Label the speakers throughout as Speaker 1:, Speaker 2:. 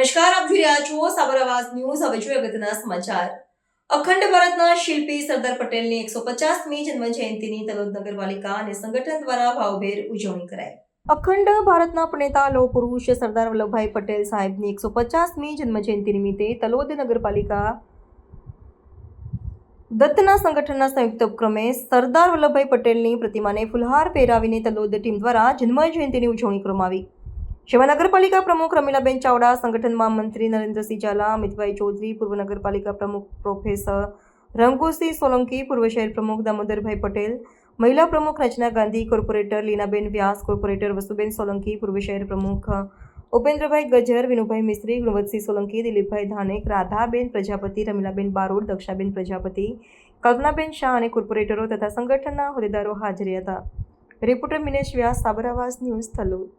Speaker 1: નમસ્કાર, આપ જોઈ રહ્યા છો સાબર આવાજ ન્યૂઝ. હવે જોઈએ અગત્યના સમાચાર. અખંડ ભારતના શિલ્પી સરદાર પટેલની 150મી જન્મ જયંતિની તલોદ નગરપાલિકા અને સંગઠન દ્વારા ભાવભેર ઉજવણી કરાઈ. અખંડ ભારતના પ્રણેતા લોહ પુરુષ સરદાર વલ્લભભાઈ પટેલ સાહેબની 150મી જન્મ જયંતિ નિમિત્તે તલોદ નગરપાલિકા દત્તના સંગઠનના સંયુક્ત ઉપક્રમે સરદાર વલ્લભભાઈ પટેલની પ્રતિમાને ફુલહાર પહેરાવીને તલોદ ટીમ દ્વારા જન્મ જયંતિની ઉજવણી કરવામાં આવી. જેમાં નગરપાલિકા પ્રમુખ રમીલાબેન ચાવડા, સંગઠન મહામંત્રી નરેન્દ્રસિંહ ઝાલા, અમિતભાઈ ચૌધરી, પૂર્વ નગરપાલિકા પ્રમુખ પ્રોફેસર રંગુસિંહ સોલંકી, પૂર્વ શહેર પ્રમુખ દામોદરભાઈ પટેલ, મહિલા પ્રમુખ રચના ગાંધી, કોર્પોરેટર લીનાબેન વ્યાસ, કોર્પોરેટર વસુબેન સોલંકી, પૂર્વ શહેર પ્રમુખ ઉપેન્દ્રભાઈ ગજર, વિનુભાઈ મિસ્ત્રી, ગુણવંતસિંહ સોલંકી, દિલીપભાઈ ધાનેક, રાધાબેન પ્રજાપતિ, રમીલાબેન બારોડ, દક્ષાબેન પ્રજાપતિ, કલ્પનાબેન શાહ અને કોર્પોરેટરો તથા સંગઠનના હોદ્દેદારો હાજર હતા. રિપોર્ટર મિનેશ વ્યાસ, સાબર આવાજ ન્યૂઝ, તલોદ.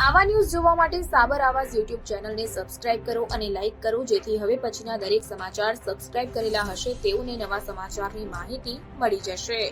Speaker 2: આવા ન્યૂઝ જોવા માટે સાબર આવાજ યુટ્યુબ ચેનલને સબસ્ક્રાઇબ કરો અને લાઇક કરો, જેથી હવે પછીના દરેક સમાચાર સબસ્ક્રાઇબ કરેલા હશે તેઓને નવા સમાચારની માહિતી મળી જશે.